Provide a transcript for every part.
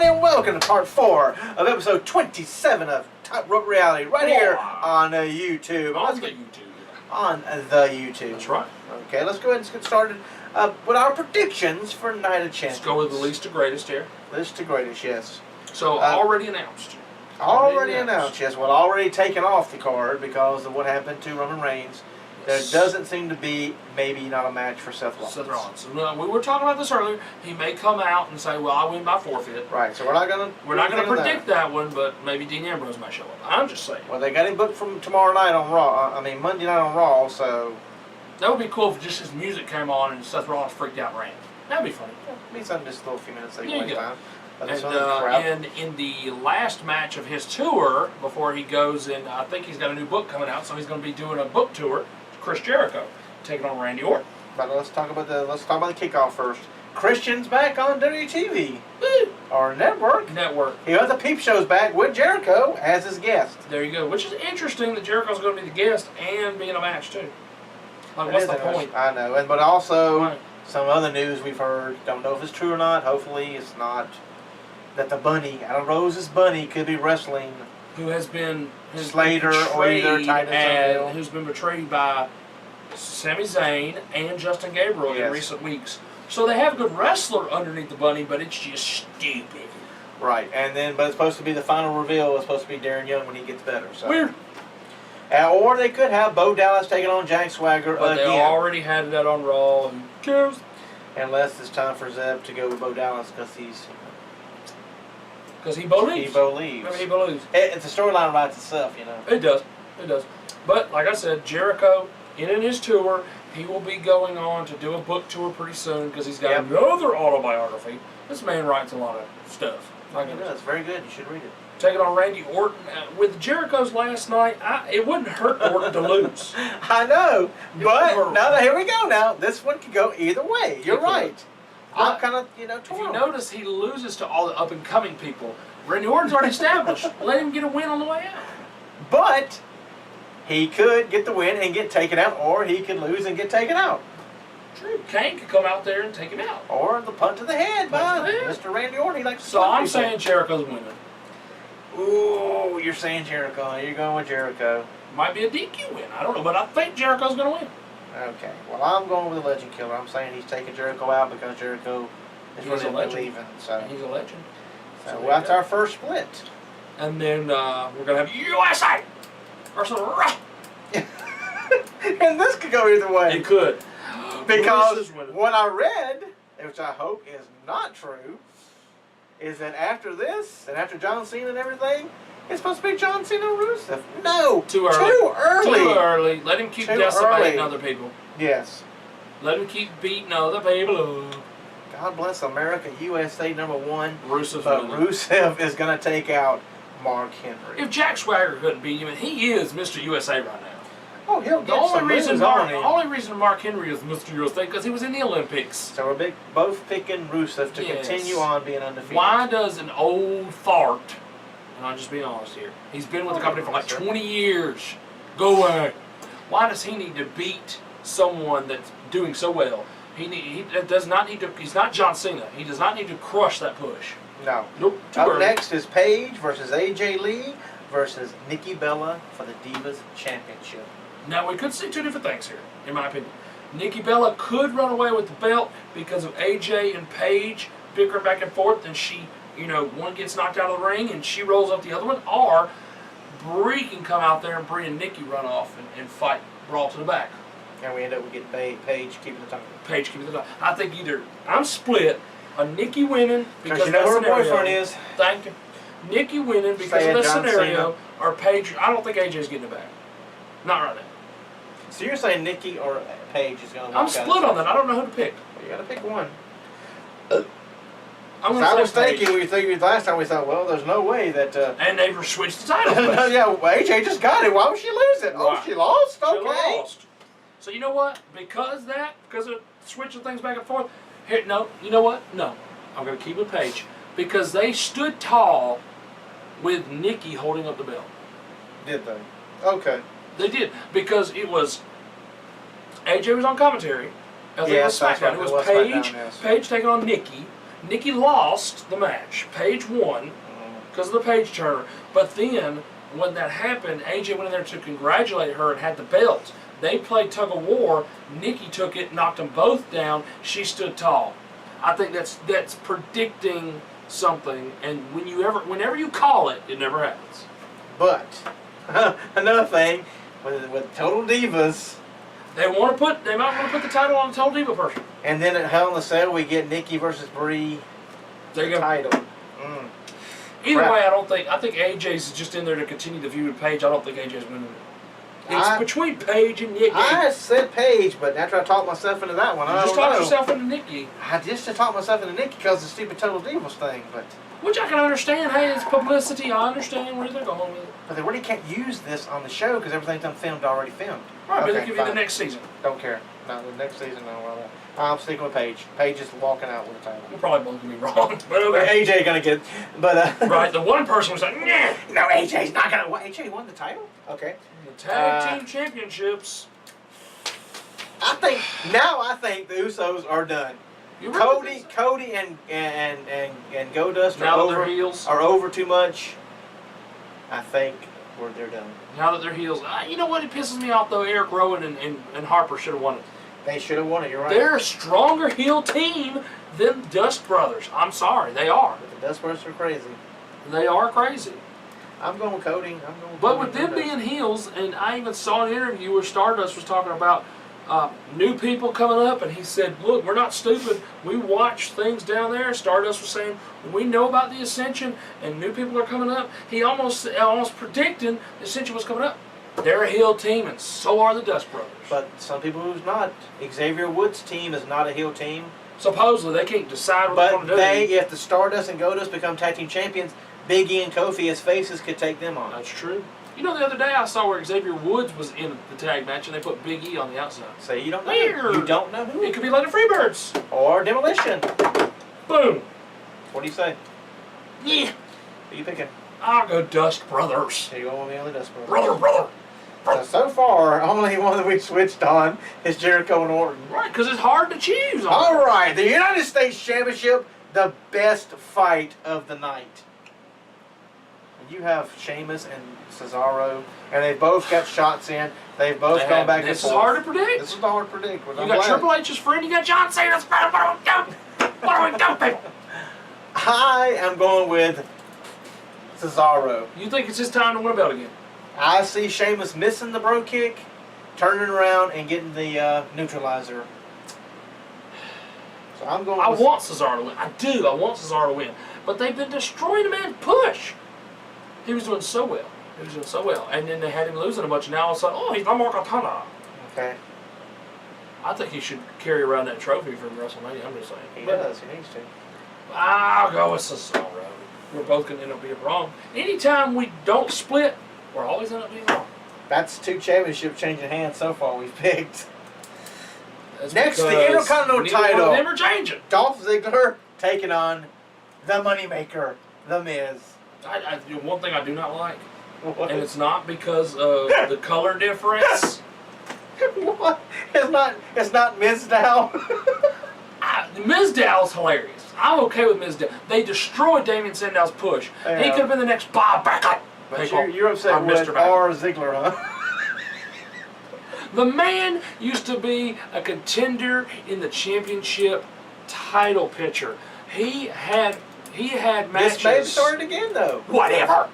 and welcome to part 4 of episode 27 of Top Rope Reality, right here on YouTube. On the YouTube. On the YouTube. That's right. Okay, let's go ahead and get started with our predictions for Night of Champions. Let's go with the least to greatest here. Least to greatest, yes. So, already announced. Already announced, yes. Well, already taken off the card because of what happened to Roman Reigns. Yes. There doesn't seem to be, maybe not a match for Seth Rollins. Seth Rollins. We were talking about this earlier. He may come out and say, well, I win by forfeit. Right, so we're not going to predict that one, but maybe Dean Ambrose might show up. I'm just saying. Well, they got him booked from tomorrow night on Raw. Monday night on Raw, so... That would be cool if just his music came on and Seth Rollins freaked out and ran. That'd be funny. Yeah, it'd be something just a little few minutes they wait time. And in the last match of his tour, before he goes in, I think he's got a new book coming out, so he's going to be doing a book tour. Chris Jericho taking on Randy Orton. But let's talk about the kickoff first. Christian's back on WTV or network. Network. He got the Peep Show's back with Jericho as his guest. There you go. Which is interesting that Jericho's going to be the guest and be in a match too. Like, what's the point? I know, but also some other news we've heard. Don't know if it's true or not. Hopefully, it's not. That the bunny, Adam Rose's bunny, could be wrestling. Who has been Slater or either Titus who's been betrayed by Sami Zayn and Justin Gabriel in recent weeks. So they have a good wrestler underneath the bunny, but it's just stupid. Right, but it's supposed to be the final reveal. It's supposed to be Darren Young when he gets better. So. Weird. Or they could have Bo Dallas taking on Jack Swagger but again. They already had that on Raw. Who cares? Unless it's time for Zeb to go with Bo Dallas because he's... Because he believes. He believes. I mean, he believes. It's a storyline writes itself, you know. It does. It does. But, like I said, Jericho, in his tour, he will be going on to do a book tour pretty soon because he's got another autobiography. This man writes a lot of stuff. He does. Very good. You should read it. Taking on Randy Orton. With Jericho's last night, it wouldn't hurt Orton to lose. I know. But, now here we go now. This one could go either way. You're right. I'm kind of, torn. If you notice, he loses to all the up-and-coming people. Randy Orton's already established. Let him get a win on the way out. But he could get the win and get taken out, or he could lose and get taken out. True. Kane could come out there and take him out. Or the punt to the head by Mr. Randy Orton. He likes to So I'm saying Jericho's winning. Ooh, you're saying Jericho. You're going with Jericho. Might be a DQ win. I don't know, but I think Jericho's going to win. Okay. Well, I'm going with the Legend Killer. I'm saying he's taking Jericho out because Jericho is really leaving. So he's a legend. So that's our first split. And then we're going to have USA versus Russia. And this could go either way. It could. Because what I read, which I hope is not true, is that after this, and after John Cena and everything, it's supposed to be John Cena and Russo. No! Too early. Too early! Too early. Let him keep decimating other people. Yes. Let him keep beating other people up. God bless America, USA #1. Rusev is going to take out Mark Henry. If Jack Swagger couldn't beat him, and he is Mr. USA right now. Oh, he'll get the only reason Mark Henry is Mr. USA because he was in the Olympics. So we're both picking Rusev to continue on being undefeated. Why does an old fart, and I'm just being honest here, he's been with the company for like 20 years. Go away. Why does he need to beat someone that's doing so well? He does not need to. He's not John Cena. He does not need to crush that push. No. Nope. Up next is Paige versus AJ Lee versus Nikki Bella for the Divas Championship. Now, we could see two different things here, in my opinion. Nikki Bella could run away with the belt because of AJ and Paige bickering back and forth, and she, one gets knocked out of the ring and she rolls up the other one, or Brie can come out there and Brie and Nikki run off and fight brawl to the back. And we end up with getting Paige keeping the title. Paige keeping the title. I think I'm split on Nikki winning because you know who her boyfriend is. Thank you. Nikki winning because of that scenario, or Paige. I don't think AJ's getting it back. Not right now. So you're saying Nikki or Paige is going to I'm split on that. I don't know who to pick. Well, you got to pick one. I was thinking, last time we thought, well, there's no way that... and they switched the titles. Yeah, well, AJ just got it. Why would she lose it? Oh, she lost? Okay. She lost. So you know what? Because of switching things back and forth, you know what? No. I'm going to keep with Paige. Because they stood tall with Nikki holding up the belt. Did they? Okay. They did, because it was AJ was on commentary. It was SmackDown. It was Paige taking on Nikki, Nikki lost the match. Paige won because of the page turner. But then, when that happened, AJ went in there to congratulate her and had the belt. They played tug of war. Nikki took it, knocked them both down. She stood tall. I think that's predicting something. And whenever you call it, it never happens. But another thing with Total Divas, they might want to put the title on the Total Diva person. And then at Hell in a Cell, we get Nikki versus Brie. There you go. Title. Either way, I think AJ's just in there to continue the feud with Paige. I don't think AJ's winning. It's between Paige and Nikki. I said Paige, but after I talked myself into that one, you just talked yourself into Nikki. I just talked myself into Nikki because of the stupid Total Divas thing, but. Which I can understand. Hey, it's publicity. I understand where they're going with it. But they really can't use this on the show because everything's already filmed. Right, but they'll give you the next season. Don't care. No, the next season, no. I'm sticking with Paige. Paige is walking out with the title. You're probably both going to be wrong. But okay. AJ gonna get, but right, the one person was like, nah. No, AJ's not gonna. What? AJ won the title? Okay. The tag team championships. I think the Usos are done. Cody and Goldust are over too much. I think they're done. Now that they're heels, you know what? It pisses me off though. Eric Rowan and Harper should have won it. They should have won it. You're right. They're a stronger heel team than the Dust Brothers. I'm sorry, they are. But the Dust Brothers are crazy. They are crazy. I'm going with Cody. But with them being heels, and I even saw an interview where Stardust was talking about new people coming up, and he said, look, we're not stupid. We watch things down there. Stardust was saying, we know about the Ascension, and new people are coming up. He almost predicting the Ascension was coming up. They're a heel team, and so are the Dust Brothers. But some people who's not. Xavier Woods' team is not a heel team. Supposedly, they can't decide what they're going to do. But if the Stardust and Goldust become tag team champions, Big E and Kofi as faces could take them on. That's true. You know, the other day I saw where Xavier Woods was in the tag match, and they put Big E on the outside. So you don't know. Weird. You don't know who. It could be like the Freebirds. Or Demolition. Boom. What do you say? Yeah. Who are you picking? I'll go Dust Brothers. Here you go with me on the Dust Brothers. Brother. So far, only one that we switched on is Jericho and Orton. Right, because it's hard to choose on. All right, the United States Championship, the best fight of the night. You have Sheamus and Cesaro, and they both got shots in. They've both gone back and forth. This is hard to predict. This is hard to predict. You got Triple H's friend, you got John Cena's friend. What do we do, people? I am going with Cesaro. You think it's his time to win a belt again? I see Sheamus missing the bro kick, turning around and getting the neutralizer. So I'm going. I want Cesaro to win. I do. I want Cesaro to win. But they've been destroying the man's push. He was doing so well. And then they had him losing a bunch. And now all of a sudden, oh, he's no more Katana. Okay. I think he should carry around that trophy from WrestleMania. I'm just saying. He does. He needs to. I'll go with Cesaro. We're both going to end up being wrong. Anytime we don't split, we're always end up being wrong. That's 2 championships changing hands so far we've picked. That's next, the Intercontinental title. One of them are changing. Dolph Ziggler taking on the Moneymaker, The Miz. One thing I do not like, What? and it's not because of the color difference. What? It's not Mizdow. Mizdow's hilarious. I'm okay with Mizdow. They destroyed Damien Sandow's push. Yeah. He could have been the next Bob Backlund. But you're upset with R. Ziggler, huh? The man used to be a contender in the championship title picture. He had matches. This may have started again, though. Whatever.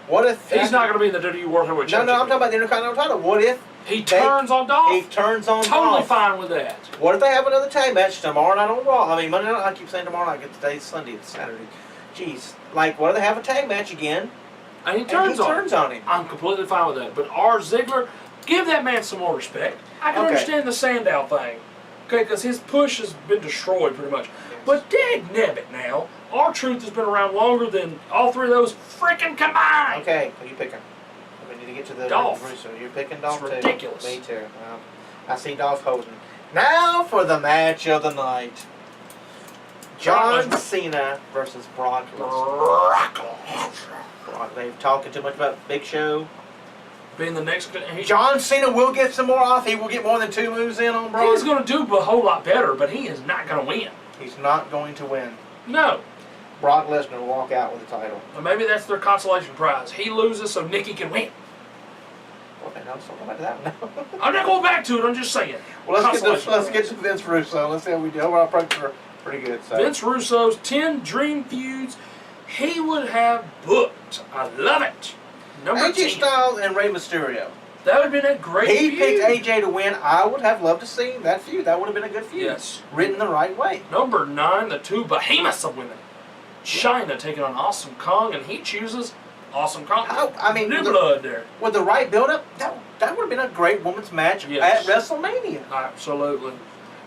What if he's not going to be in the WWE World Heavyweight Championship? No, I'm talking about the Intercontinental title. What if he turns on Dolph? He turns on totally Dolph. Fine with that. What if they have another tag match tomorrow night on Raw? I mean, Monday night. I keep saying tomorrow night. Today's Sunday. It's Saturday. Jeez. Like, what if they have a tag match again? And he turns on him. I'm completely fine with that. But R. Ziggler, give that man some more respect. I can understand the Sandow thing. Okay, because his push has been destroyed pretty much. Yes. But dagnabbit now, R-Truth has been around longer than all 3 of those freaking combined. Okay, who are you picking? We need to get to the Dolph. Russo. You're picking Dolph it's too. Ridiculous. Me too. Well, I see Dolph holding. Now for the match of the night. John Cena versus Brock Lesnar. They've talking too much about Big Show. Being the next... John Cena will get some more off. He will get more than 2 moves in on Brock. He's going to do a whole lot better, but he is not going to win. He's not going to win. No. Brock Lesnar will walk out with the title. Or maybe that's their consolation prize. He loses so Nikki can win. Okay, no, so go back to that one. I'm not going back to it. I'm just saying. Well, let's get to Vince Russo. Let's see how we do. Our approach are pretty good. So. Vince Russo's 10 dream feuds he would have booked. I love it. Number AJ 10. Styles and Rey Mysterio. That would have been a great feud. He picked AJ to win. I would have loved to see that feud. That would have been a good feud. Yes. Written the right way. Number 9, the two behemoths of women. Chyna taking on Awesome Kong, and he chooses Awesome Kong. I mean, new blood there. With the right build-up, that would have been a great women's match Yes. at WrestleMania. Absolutely.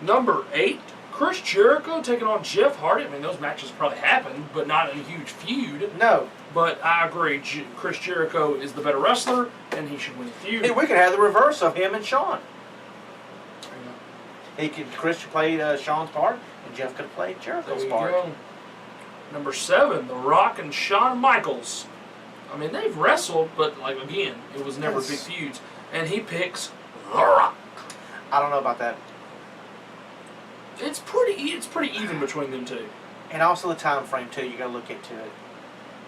Number 8, Chris Jericho taking on Jeff Hardy. I mean, those matches probably happened, but not in a huge feud. No. But I agree, Chris Jericho is the better wrestler, and he should win the feud. Hey, we could have the reverse of him and Shawn. Chris played Shawn's part, and Jeff could have played Jericho's There you part. go. Number 7, The Rock and Shawn Michaels. I mean, they've wrestled, but like again, it was never big feuds. And he picks The Rock. I don't know about that. It's pretty even between them two. And also the time frame too. You got to look into it.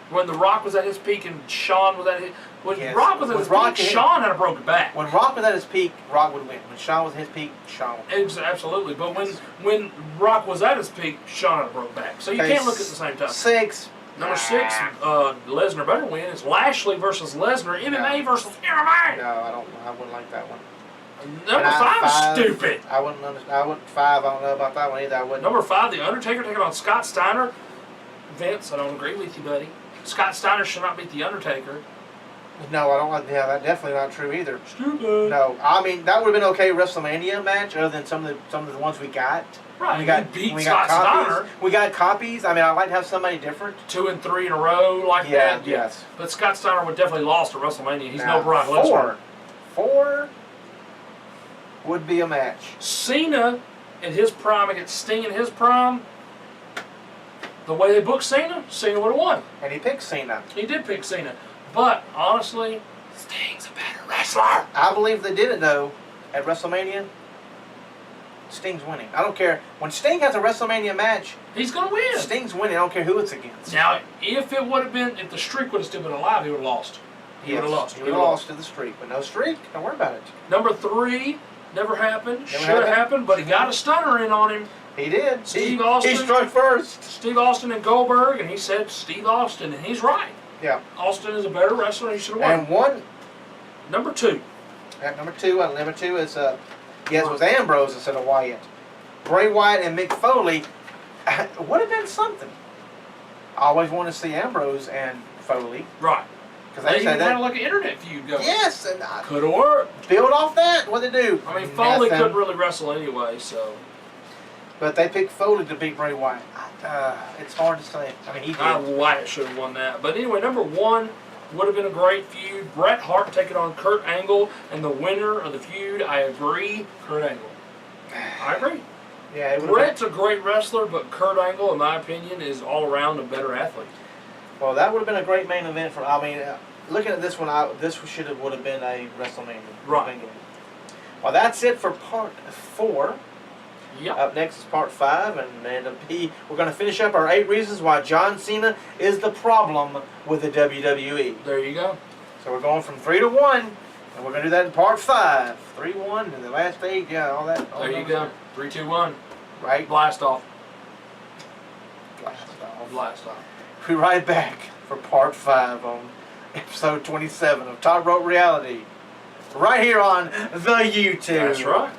When The Rock was at his peak and Shawn was at his... When Yes. Rock was at his peak, Shawn had a broken back. When Rock was at his peak, Rock would win. When Shawn was at his peak, Shawn would win. Absolutely. But when Rock was at his peak, Shawn had a broken back. So you can't look at the same time. 6. Number 6, Lesnar better win. It's Lashley versus Lesnar. MMA versus MMA. No, I wouldn't like that one. Number 5 is stupid. I wouldn't understand. 5. I don't know about that one either. I wouldn't. Number 5, The Undertaker taking on Scott Steiner. Vince, I don't agree with you, buddy. Scott Steiner should not beat The Undertaker. No, I don't like. Yeah, that's definitely not true either. Stupid. No, I mean that would have been okay WrestleMania match, other than some of the ones we got. Right, we got Scott copies. Steiner. We got copies. I mean, I'd like to have somebody different. 2 and 3 in a row like that. Yes. But Scott Steiner would definitely lost at WrestleMania. He's no Brock Lesnar. 4 would be a match. Cena in his prime against Sting in his prime. The way they booked Cena would have won. And he picked Cena. He did pick Cena. But, honestly, Sting's a better wrestler. I believe they did it, though, at WrestleMania. Sting's winning. I don't care. When Sting has a WrestleMania match, he's going to win. Sting's winning. I don't care who it's against. Now, if the streak would have still been alive, he would have lost. He would have lost. He would have lost to the streak. But no streak. Don't worry about it. Number 3, never happened. Should have happened, but he got a stunner in on him. He did. Steve Austin. He struck first. Steve Austin and Goldberg, and he said Steve Austin, and he's right. Yeah. Austin is a better wrestler, and he should have won. And one. Number 2. At number 2 is it was Ambrose instead of Wyatt. Bray Wyatt and Mick Foley would have been something. I always wanted to see Ambrose and Foley. Right. Because they even had like an internet feud going. Yes, and could have worked. Build off that. What they do? I mean, Foley couldn't really wrestle anyway, so. But they picked Foley to beat Bray Wyatt. It's hard to say. I mean, he did. Wyatt should have won that. But anyway, number 1 would have been a great feud. Bret Hart taking on Kurt Angle, and the winner of the feud, I agree, Kurt Angle. I agree. Yeah, Bret's a great wrestler, but Kurt Angle, in my opinion, is all around a better athlete. Well, that would have been a great main event for. I mean, looking at this one, this would have been a WrestleMania. Right. Well, that's it for part 4. Yep. Up next is part 5, and we're going to finish up our 8 reasons why John Cena is the problem with the WWE. There you go. So we're going from 3 to 1, and we're going to do that in part 5. 3-1, and the last 8, yeah, all that. There you go. 3, 2, 1. Right? Blast off. Blast off. Blast off. We'll be right back for part 5 on episode 27 of Top Rope Reality. Right here on the YouTube. That's right.